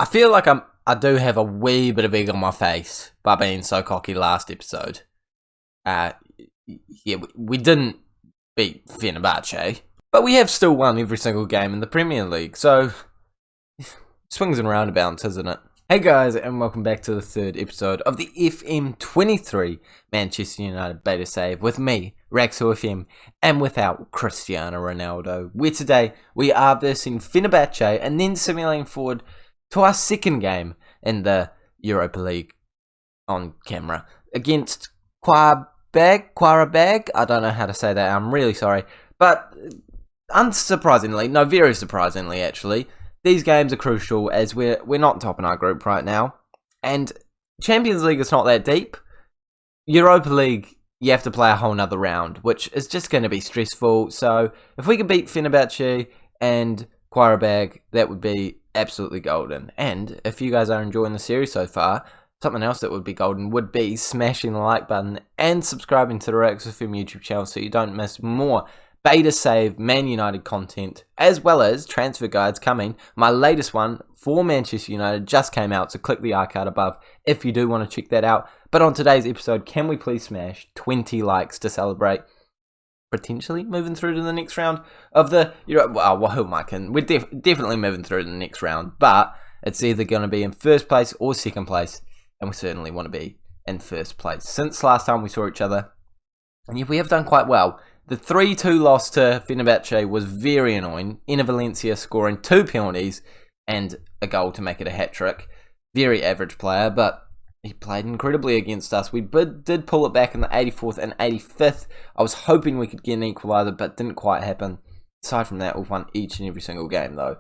I feel like I do have a wee bit of egg on my face by being so cocky last episode. Yeah, we didn't beat Fenerbahce, but we have still won every single game in the Premier League, so swings and roundabouts, isn't it? Hey guys, and welcome back to the third episode of the FM23 Manchester United Beta Save with me, Raxo FM, and without Cristiano Ronaldo, where today we are versing Fenerbahce and then simulating forward to our second game in the Europa League on camera against Qarabag. I don't know how to say that, I'm really sorry, but very surprisingly actually, these games are crucial as we're not topping our group right now, and Champions League is not that deep. Europa League, you have to play a whole nother round, which is just going to be stressful. So if we could beat Fenerbahce and Qarabag, that would be absolutely golden. And if you guys are enjoying the series so far, something else that would be golden would be smashing the like button and subscribing to the Alex FM YouTube channel so you don't miss more Beta Save Man United content, as well as transfer guides coming. My latest one for Manchester United just came out, so click the icon above if you do want to check that out. But on today's episode, can we please smash 20 likes to celebrate potentially moving through to the next round of the We're definitely moving through to the next round, but it's either going to be in first place or second place, and we certainly want to be in first place. Since last time we saw each other, and yeah, we have done quite well. The 3-2 loss to Fenerbahce was very annoying. Enner Valencia scoring 2 penalties and a goal to make it a hat-trick. Very average player, but he played incredibly against us. We did pull it back in the 84th and 85th. I was hoping we could get an equaliser, but didn't quite happen. Aside from that, we've won each and every single game, though,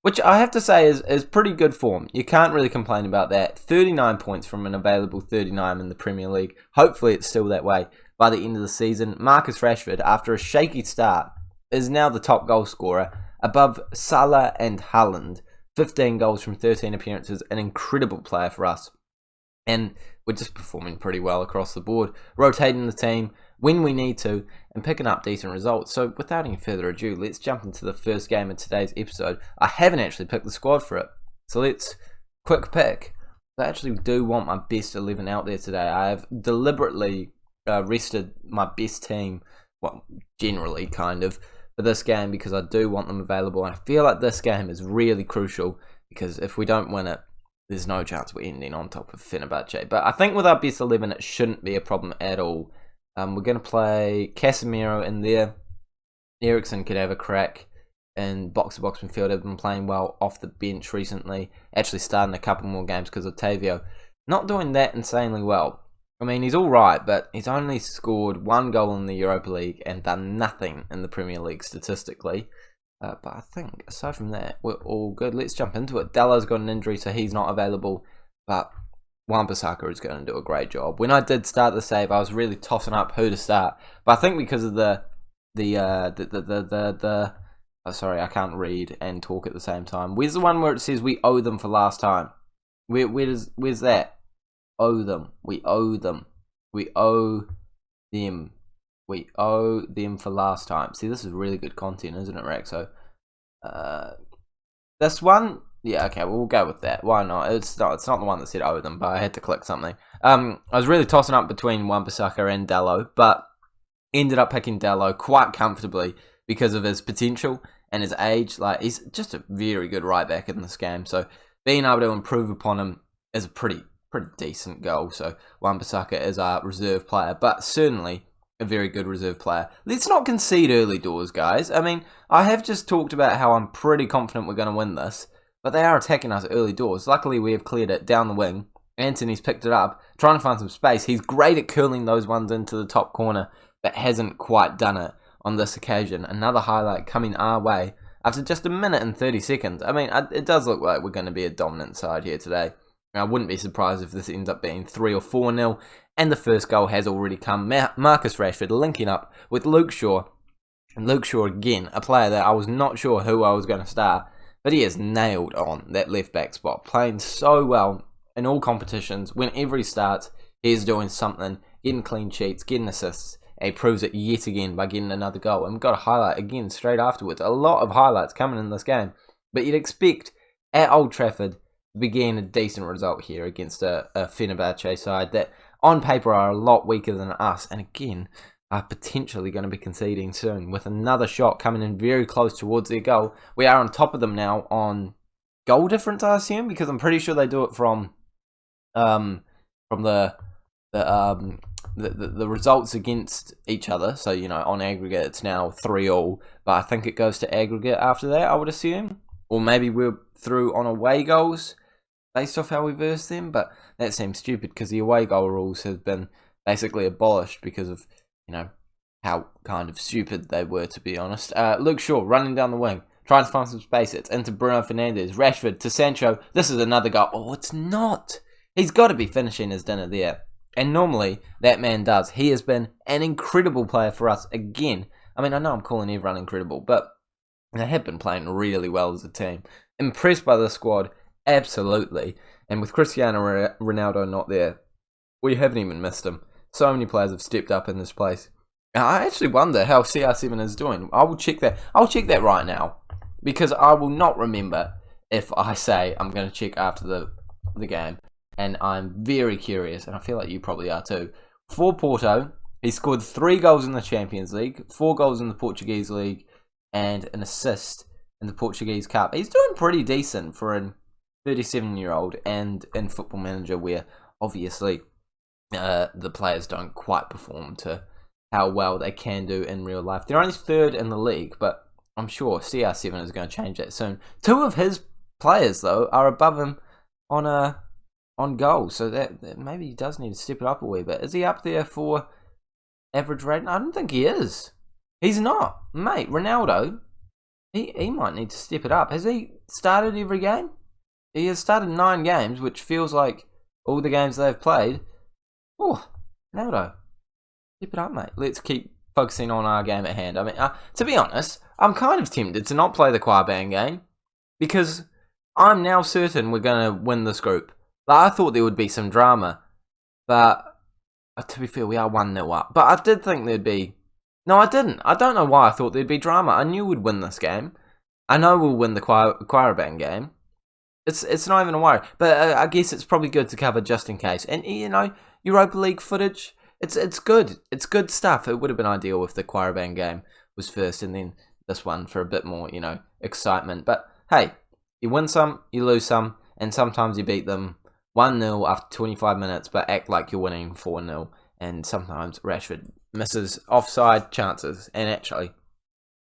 which I have to say is pretty good form. You can't really complain about that. 39 points from an available 39 in the Premier League. Hopefully it's still that way by the end of the season. Marcus Rashford, after a shaky start, is now the top goal scorer, above Salah and Haaland. 15 goals from 13 appearances, an incredible player for us. And we're just performing pretty well across the board, rotating the team when we need to, and picking up decent results. So without any further ado, let's jump into the first game of today's episode. I haven't actually picked the squad for it, so let's quick pick. I actually do want my best 11 out there today. I have deliberately rested my best team, well, generally kind of, for this game because I do want them available. And I feel like this game is really crucial because if we don't win it, there's no chance we're ending on top of Fenerbahce. But I think with our best 11, it shouldn't be a problem at all. We're going to play Casemiro in there. Eriksen could have a crack in box-to-box midfield. I've been playing well off the bench recently. Actually starting a couple more games because of Tavio. Not doing that insanely well. I mean, he's alright, but he's only scored 1 goal in the Europa League and done nothing in the Premier League statistically. But I think, aside from that, we're all good. Let's jump into it. Dalot's got an injury, so he's not available. But Wan-Bissaka is going to do a great job. When I did start the save, I was really tossing up who to start. But I think because of sorry, I can't read and talk at the same time. Where's the one where it says we owe them for last time? Where's that? Owe them. We owe them. We owe them. We owe them for last time. See, this is really good content, isn't it, Raxo? This one? Yeah, okay, well, we'll go with that. Why not? It's not the one that said owe them, but I had to click something. I was really tossing up between Wan-Bissaka and Dalot, but ended up picking Dalot quite comfortably because of his potential and his age. Like, he's just a very good right back in this game, so being able to improve upon him is a pretty decent goal. So Wan-Bissaka is our reserve player, but certainly a very good reserve player. Let's not concede early doors, guys. I mean, I have just talked about how I'm pretty confident we're going to win this, but they are attacking us early doors. Luckily, we have cleared it down the wing. Anthony's picked it up, trying to find some space. He's great at curling those ones into the top corner, but hasn't quite done it on this occasion. Another highlight coming our way after just a minute and 30 seconds. I mean, it does look like we're going to be a dominant side here today. I wouldn't be surprised if this ends up being 3 or 4-0, and the first goal has already come. Marcus Rashford linking up with Luke Shaw. And Luke Shaw, again, a player that I was not sure who I was going to start, but he has nailed on that left-back spot, playing so well in all competitions. Whenever he starts, he's doing something, getting clean sheets, getting assists, and he proves it yet again by getting another goal. And we've got a highlight again straight afterwards. A lot of highlights coming in this game, but you'd expect at Old Trafford began a decent result here against a Fenerbahce side that on paper are a lot weaker than us, and again are potentially going to be conceding soon with another shot coming in very close towards their goal. We are on top of them now on goal difference, I assume, because I'm pretty sure they do it from the results against each other. So, you know, on aggregate it's now 3-3, but I think it goes to aggregate after that, I would assume. Or maybe we're through on away goals based off how we versed them, but that seems stupid because the away goal rules have been basically abolished because of, you know, how kind of stupid they were, to be honest. Luke Shaw running down the wing, trying to find some space. It's into Bruno Fernandes, Rashford to Sancho. This is another goal. Oh, it's not. He's got to be finishing his dinner there. And normally, that man does. He has been an incredible player for us again. I mean, I know I'm calling everyone incredible, but they have been playing really well as a team. Impressed by the squad, absolutely. And with Cristiano Ronaldo not there, we haven't even missed him. So many players have stepped up in this place. I actually wonder how CR7 is doing. I will check that. I'll check that right now, because I will not remember if I say I'm going to check after the game. And I'm very curious, and I feel like you probably are too. For Porto, he scored 3 goals in the Champions League, 4 goals in the Portuguese League, and an assist in the Portuguese Cup. He's doing pretty decent for a 37-year-old, and in Football Manager, where obviously the players don't quite perform to how well they can do in real life. They're only 3rd in the league, but I'm sure CR7 is going to change that soon. 2 of his players, though, are above him on goals, so that maybe he does need to step it up a wee bit. Is he up there for average rating? I don't think he is. He's not. Mate, Ronaldo, he might need to step it up. Has he started every game? He has started 9 games, which feels like all the games they've played. Oh, Ronaldo, step it up, mate. Let's keep focusing on our game at hand. I mean, to be honest, I'm kind of tempted to not play the Quaban game, because I'm now certain we're going to win this group. Like, I thought there would be some drama, but to be fair, we are 1-0 up. But I did think there'd be... No, I didn't. I don't know why I thought there'd be drama. I knew we'd win this game. I know we'll win the Quaban game. It's not even a worry. But I guess it's probably good to cover just in case. And, you know, Europa League footage, it's good. It's good stuff. It would have been ideal if the Quaban game was first and then this one for a bit more, you know, excitement. But, hey, you win some, you lose some, and sometimes you beat them 1-0 after 25 minutes, but act like you're winning 4-0. And sometimes Rashford misses offside chances. And actually,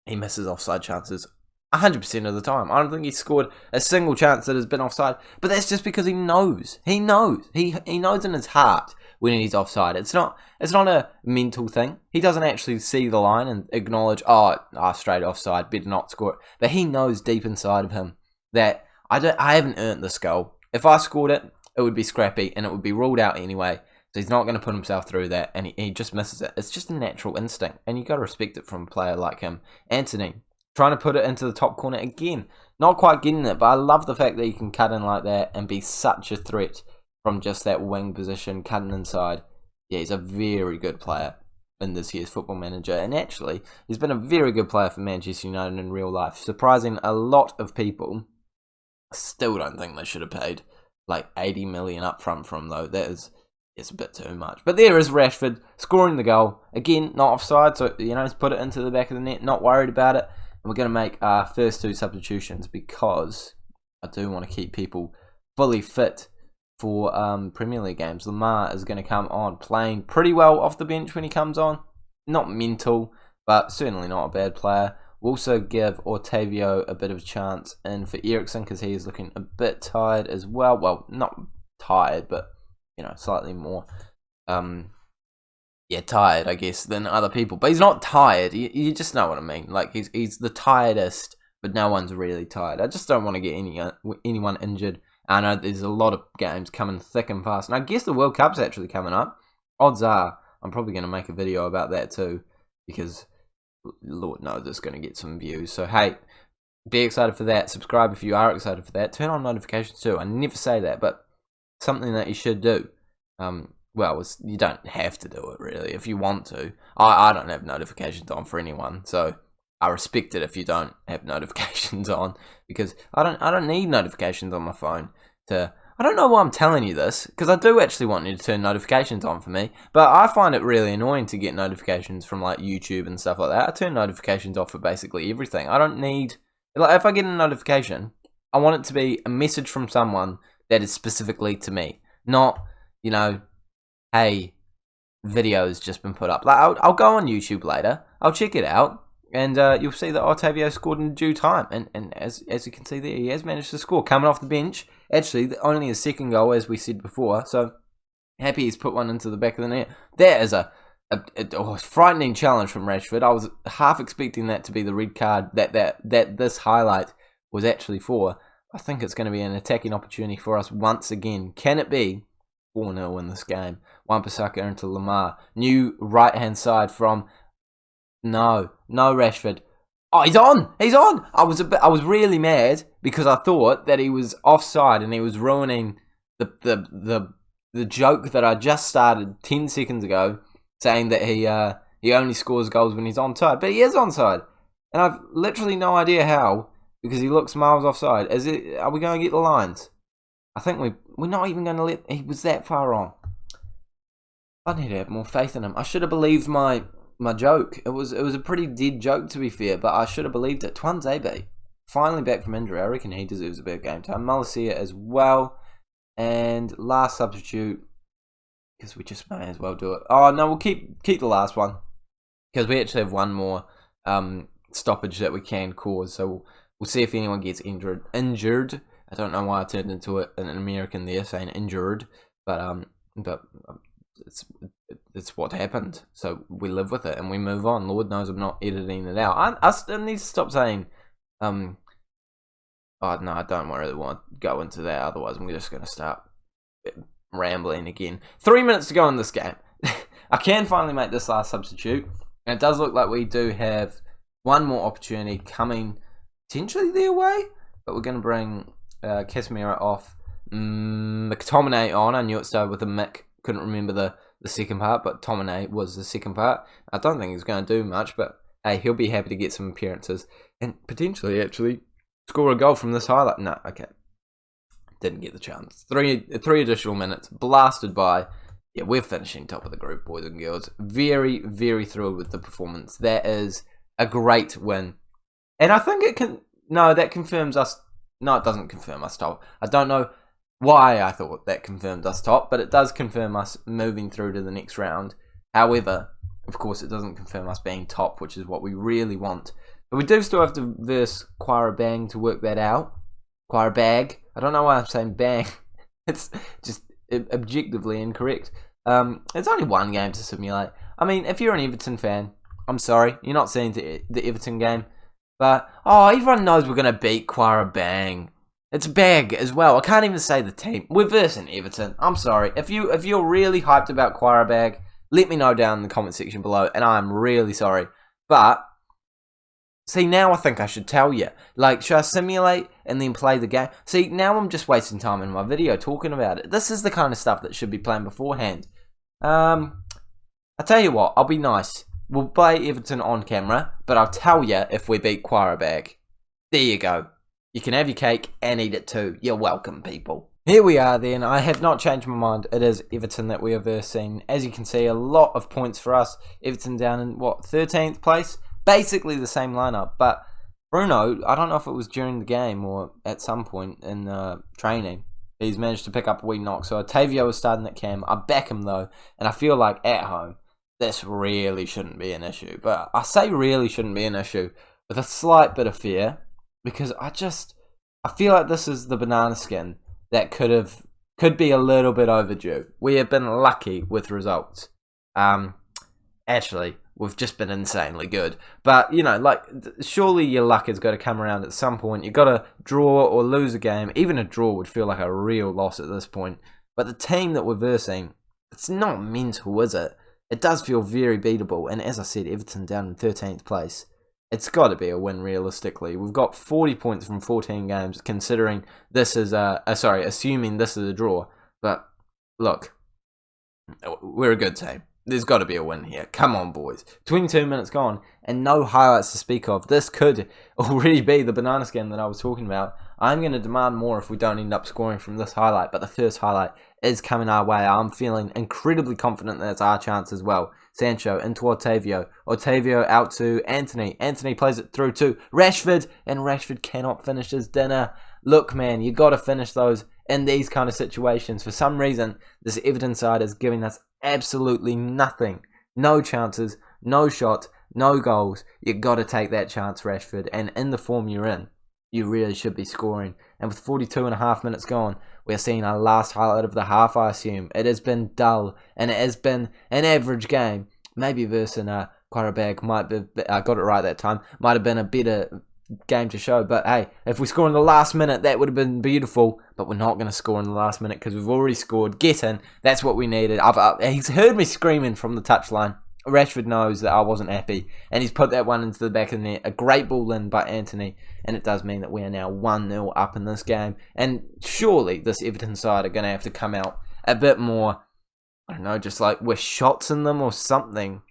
he misses offside chances 100% of the time. I don't think he's scored a single chance that has been offside. But that's just because he knows. He knows. He knows in his heart when he's offside. It's not a mental thing. He doesn't actually see the line and acknowledge, straight offside, better not score it. But he knows deep inside of him that I haven't earned this goal. If I scored it, it would be scrappy and it would be ruled out anyway. So he's not going to put himself through that, and he just misses it. It's just a natural instinct, and you got to respect it from a player like him. Anthony, trying to put it into the top corner again. Not quite getting it, but I love the fact that he can cut in like that and be such a threat from just that wing position, cutting inside. Yeah, he's a very good player in this year's Football Manager, and actually, he's been a very good player for Manchester United in real life, surprising a lot of people. I still don't think they should have paid like 80 million up front from, though. It's a bit too much. But there is Rashford scoring the goal. Again, not offside, so, you know, he's put it into the back of the net, not worried about it. And we're going to make our first 2 substitutions because I do want to keep people fully fit for Premier League games. Lamar is going to come on, playing pretty well off the bench when he comes on. Not mental, but certainly not a bad player. We'll also give Otavio a bit of a chance in for Eriksen because he is looking a bit tired as well. Well, not tired, but, you know, slightly more, tired, I guess, than other people. But he's not tired. You just know what I mean. Like, he's the tiredest, but no one's really tired. I just don't want to get anyone injured. I know there's a lot of games coming thick and fast. And I guess the World Cup's actually coming up. Odds are I'm probably going to make a video about that too, because Lord knows it's going to get some views. So, hey, be excited for that. Subscribe if you are excited for that. Turn on notifications too. I never say that, but something that you should do. You don't have to do it, really, if you want to. I don't have notifications on for anyone, so I respect it if you don't have notifications on, because I don't need notifications on my phone to... I don't know why I'm telling you this, because I do actually want you to turn notifications on for me, but I find it really annoying to get notifications from like YouTube and stuff like that. I turn notifications off for basically everything. I don't need... Like, if I get a notification, I want it to be a message from someone that is specifically to me. Not, you know, hey, video's just been put up. Like, I'll go on YouTube later, I'll check it out, and you'll see that Otavio scored in due time. And as you can see there, he has managed to score. Coming off the bench, actually, only his second goal, as we said before, so happy he's put one into the back of the net. That is a frightening challenge from Rashford. I was half expecting that to be the red card that this highlight was actually for. I think it's going to be an attacking opportunity for us once again. Can it be 4-0 in this game? Wan-Bissaka into Lamar. New right-hand side from... No Rashford. Oh, he's on! He's on! I was really mad because I thought that he was offside and he was ruining the joke that I just started 10 seconds ago, saying that he only scores goals when he's onside. But he is onside. And I've literally no idea how, because he looks miles offside. Are we going to get the lines? I think we're not even going to let... He was that far on. I need to have more faith in him. I should have believed my joke. It was a pretty dead joke, to be fair, but I should have believed it. Tuanzebe, finally back from injury. I reckon he deserves a bit of game time. Malacia as well. And last substitute, because we just may as well do it. Oh, no, we'll keep the last one, because we actually have one more stoppage that we can cause. So we'll see if anyone gets injured. I don't know why I turned into an American there, saying injured, but it's what happened. So we live with it and we move on. Lord knows I'm not editing it out. I still need to stop saying, oh no, I don't really want to go into that. Otherwise, I'm just going to start rambling again. 3 minutes to go in this game. I can finally make this last substitute, and it does look like we do have one more opportunity coming potentially their way, but we're going to bring Casemiro off, McTominay on. I knew it started with a Mick, couldn't remember the second part, but Tominay was the second part. I don't think he's going to do much, but hey, he'll be happy to get some appearances and potentially actually score a goal from this highlight. No, okay. Didn't get the chance. Three additional minutes, blasted by. Yeah, we're finishing top of the group, boys and girls. Very, very thrilled with the performance. That is a great win. And I think it can... No, that confirms us... No, it doesn't confirm us top. I don't know why I thought that confirmed us top, but it does confirm us moving through to the next round. However, of course, it doesn't confirm us being top, which is what we really want. But we do still have to verse Quarabang to work that out. Quarabag. I don't know why I'm saying bang. It's just objectively incorrect. It's only one game to simulate. I mean, if you're an Everton fan, I'm sorry, you're not seeing the Everton game. But, everyone knows we're going to beat Quarabang. It's bag as well. I can't even say the team. We're versing Everton. I'm sorry. If you're really hyped about Quarabag, let me know down in the comment section below, and I'm really sorry. But, see, now I think I should tell you. Like, should I simulate and then play the game? See, now I'm just wasting time in my video talking about it. This is the kind of stuff that should be planned beforehand. I'll tell you what, I'll be nice. We'll play Everton on camera, but I'll tell you if we beat Quarabag. There you go. You can have your cake and eat it too. You're welcome, people. Here we are then. I have not changed my mind. It is Everton that we are versing. As you can see, a lot of points for us. Everton down in, 13th place? Basically the same lineup, but Bruno, I don't know if it was during the game or at some point in training, he's managed to pick up a wee knock. So Otavio is starting at cam. I back him though, and I feel like at home, this really shouldn't be an issue. But I say really shouldn't be an issue with a slight bit of fear, because I feel like this is the banana skin that could be a little bit overdue. We have been lucky with results. Actually, we've just been insanely good. But, you know, like, surely your luck has got to come around at some point. You've got to draw or lose a game. Even a draw would feel like a real loss at this point. But the team that we're versing, it's not mental, is it? It does feel very beatable. And as I said, Everton down in 13th place. It's got to be a win realistically. We've got 40 points from 14 games, considering this is assuming this is a draw. But, look, we're a good team. There's got to be a win here. Come on, boys. 22 minutes gone and no highlights to speak of. This could already be the banana skin that I was talking about. I'm going to demand more if we don't end up scoring from this highlight, but the first highlight is coming our way. I'm feeling incredibly confident that it's our chance as well. Sancho into Otavio. Otavio out to Anthony. Anthony plays it through to Rashford, and Rashford cannot finish his dinner. Look, man, you got to finish those in these kind of situations. For some reason, this Everton side is giving us absolutely nothing. No chances, no shots, no goals. You got to take that chance, Rashford. And in the form you're in, you really should be scoring. And with 42 and a half minutes gone, we're seeing our last highlight of the half, I assume. It has been dull, and it has been an average game. Maybe versus Quarterback might be, I got it right that time, might have been a better game to show. But hey, if we score in the last minute, that would have been beautiful. But we're not going to score in the last minute because we've already scored. Get in. That's what we needed. He's heard me screaming from the touchline. Rashford knows that I wasn't happy, and he's put that one into the back of the net. A great ball in by Anthony, and it does mean that we are now 1-0 up in this game. And surely this Everton side are going to have to come out a bit more, I don't know, just like with shots in them or something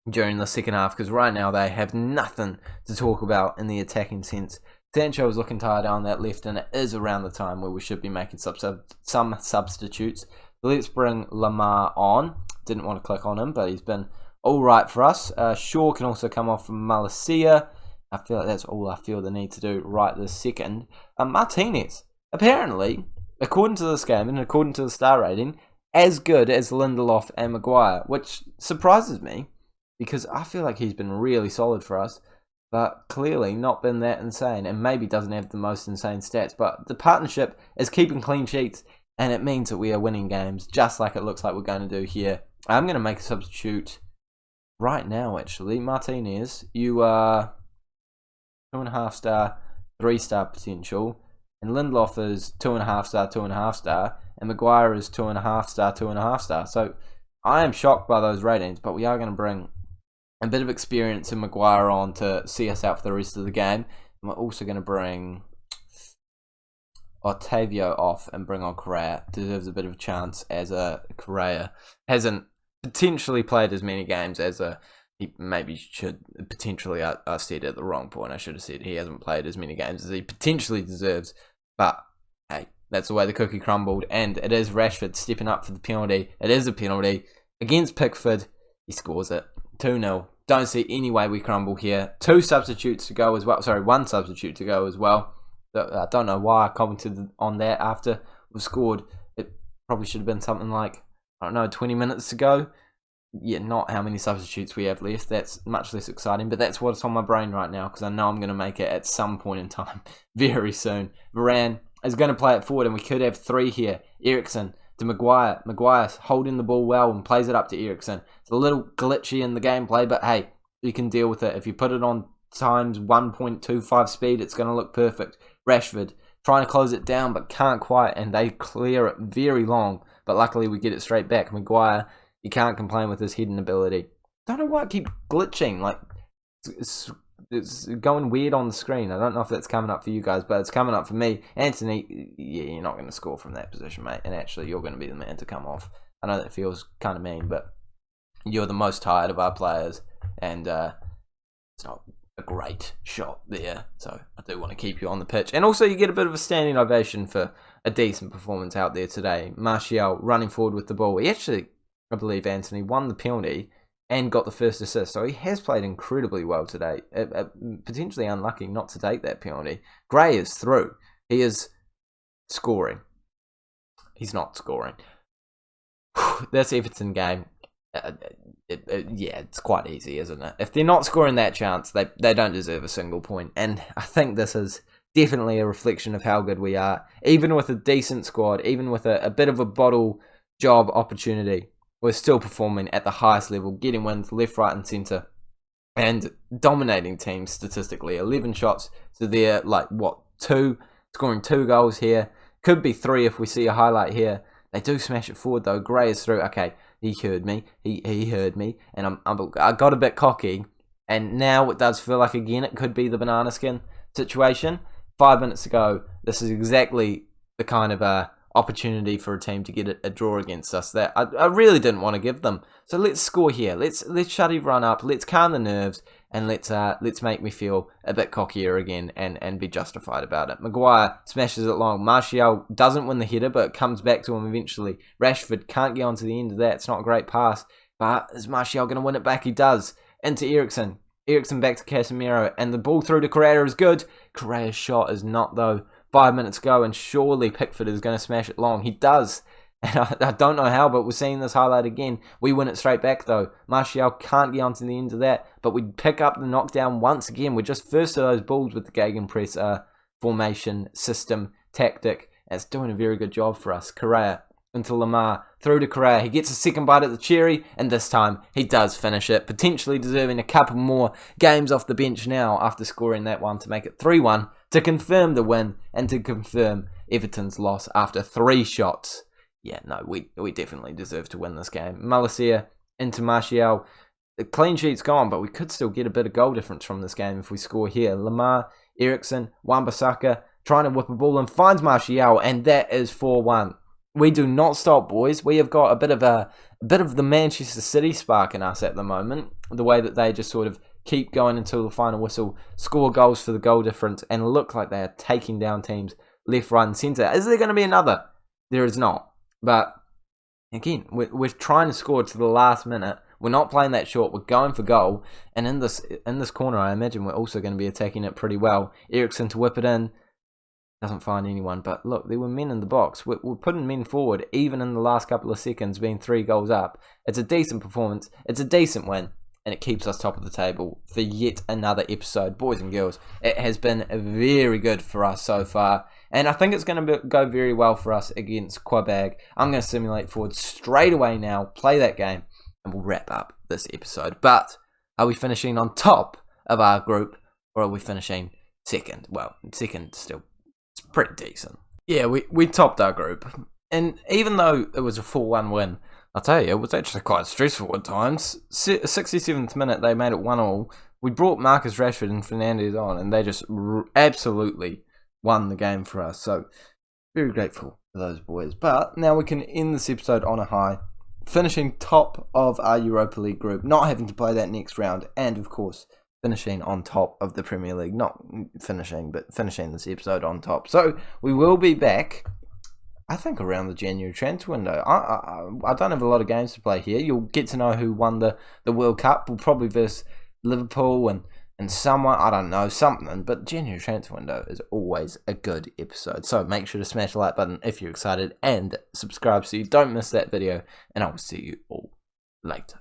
during the second half, because right now they have nothing to talk about in the attacking sense. Sancho is looking tired down that left, and it is around the time where we should be making some substitutes. Let's bring Lamar on. Didn't want to click on him, but he's been all right for us. Shaw can also come off from Malaysia. I feel like that's all I feel the need to do right this second. Martinez, apparently, according to this game and according to the star rating, as good as Lindelof and Maguire, which surprises me because I feel like he's been really solid for us, but clearly not been that insane, and maybe doesn't have the most insane stats, but the partnership is keeping clean sheets, and it means that we are winning games, just like it looks like we're going to do here. I'm going to make a substitute right now, actually. Martinez, you are 2.5 star, 3 star potential, and Lindelof is 2.5 star, 2.5 star, and Maguire is 2.5 star, 2.5 star. So I am shocked by those ratings, but we are going to bring a bit of experience in Maguire on to see us out for the rest of the game. And we're also going to bring Otavio off and bring on Correa. Deserves a bit of a chance, as Correa hasn't potentially played as many games as he maybe should. Potentially, I said at the wrong point. I should have said he hasn't played as many games as he potentially deserves. But hey, that's the way the cookie crumbled, and it is Rashford stepping up for the penalty. It is a penalty against Pickford. He scores it. 2-0. Don't see any way we crumble here. 2 substitutes to go as well. Sorry, 1 substitute to go as well. I don't know why I commented on that after we've scored. It probably should have been something like, I don't know, 20 minutes to go. Yeah, not how many substitutes we have left. That's much less exciting, but that's what's on my brain right now because I know I'm going to make it at some point in time very soon. Varane is going to play it forward, and we could have 3 here. Eriksen to Maguire. Maguire holding the ball well and plays it up to Eriksen. It's a little glitchy in the gameplay, but hey, you can deal with it. If you put it on times 1.25 speed, it's going to look perfect. Rashford trying to close it down, but can't quite, and they clear it very long, but luckily we get it straight back. Maguire, you can't complain with his heading ability. Don't know why it keeps glitching, like it's going weird on the screen. I don't know if that's coming up for you guys, but it's coming up for me. Anthony, yeah, you're not going to score from that position, mate, and actually you're going to be the man to come off. I know that feels kind of mean, but you're the most tired of our players, and it's not a great shot there, so I do want to keep you on the pitch. And also you get a bit of a standing ovation for a decent performance out there today. Martial running forward with the ball. He actually, I believe Anthony, won the penalty and got the first assist, so he has played incredibly well today. Potentially unlucky not to take that penalty. Gray is through. He is scoring. He's not scoring. This Everton game, yeah, it's quite easy, isn't it? If they're not scoring that chance, they don't deserve a single point. And I think this is definitely a reflection of how good we are. Even with a decent squad, even with a bit of a bottle job opportunity, we're still performing at the highest level, getting wins left, right and centre, and dominating teams statistically. 11 shots, so they're like, what, 2? Scoring 2 goals here. Could be 3 if we see a highlight here. They do smash it forward though. Gray is through. Okay, he heard me. He heard me, and I got a bit cocky, and now it does feel like again it could be the banana skin situation. 5 minutes ago, this is exactly the kind of opportunity for a team to get a draw against us that I really didn't want to give them. So let's score here. Let's shut everyone up. Let's calm the nerves, and let's make me feel a bit cockier again and be justified about it. Maguire smashes it long. Martial doesn't win the header, but it comes back to him eventually. Rashford can't get onto the end of that. It's not a great pass, but is Martial going to win it back? He does. Into Eriksen. Eriksen back to Casemiro, and the ball through to Correa is good. Correa's shot is not, though. 5 minutes ago, and surely Pickford is going to smash it long. He does. And I don't know how, but we're seeing this highlight again. We win it straight back, though. Martial can't get onto the end of that, but we pick up the knockdown once again. We're just first to those balls with the gegenpress formation, system, tactic. And it's doing a very good job for us. Correa into Lamar, through to Correa. He gets a second bite at the cherry, and this time he does finish it, potentially deserving a couple more games off the bench now after scoring that one to make it 3-1 to confirm the win and to confirm Everton's loss after 3 shots. Yeah, no, we definitely deserve to win this game. Malacia into Martial. The clean sheet's gone, but we could still get a bit of goal difference from this game if we score here. Lamar, Eriksen, Wan-Bissaka trying to whip a ball and finds Martial, and that is 4-1. We do not stop, boys. We have got a bit of the Manchester City spark in us at the moment. The way that they just sort of keep going until the final whistle, score goals for the goal difference, and look like they are taking down teams left, right, and centre. Is there going to be another? There is not. But again, we're trying to score to the last minute. We're not playing that short. We're going for goal. And in this corner, I imagine we're also going to be attacking it pretty well. Eriksen to whip it in. Doesn't find anyone, but look, there were men in the box. We're putting men forward, even in the last couple of seconds, being 3 goals up. It's a decent performance. It's a decent win, and it keeps us top of the table for yet another episode. Boys and girls, it has been very good for us so far, and I think it's going to go very well for us against Quebec. I'm going to simulate forward straight away now, play that game, and we'll wrap up this episode. But are we finishing on top of our group, or are we finishing second? Well, second still. It's pretty decent. Yeah, we topped our group. And even though it was a 4-1 win, I'll tell you, it was actually quite stressful at times. 67th minute, they made it 1-1. We brought Marcus Rashford and Fernandes on, and they just absolutely won the game for us. So, very grateful for those boys. But now we can end this episode on a high, finishing top of our Europa League group, not having to play that next round, and of course, finishing on top of the Premier League. Not finishing, but finishing this episode on top. So we will be back, I think, around the January transfer window. I don't have a lot of games to play here. You'll get to know who won the World Cup. We'll probably versus Liverpool and someone, I don't know, something. But January transfer window is always a good episode. So make sure to smash the like button if you're excited and subscribe so you don't miss that video. And I will see you all later.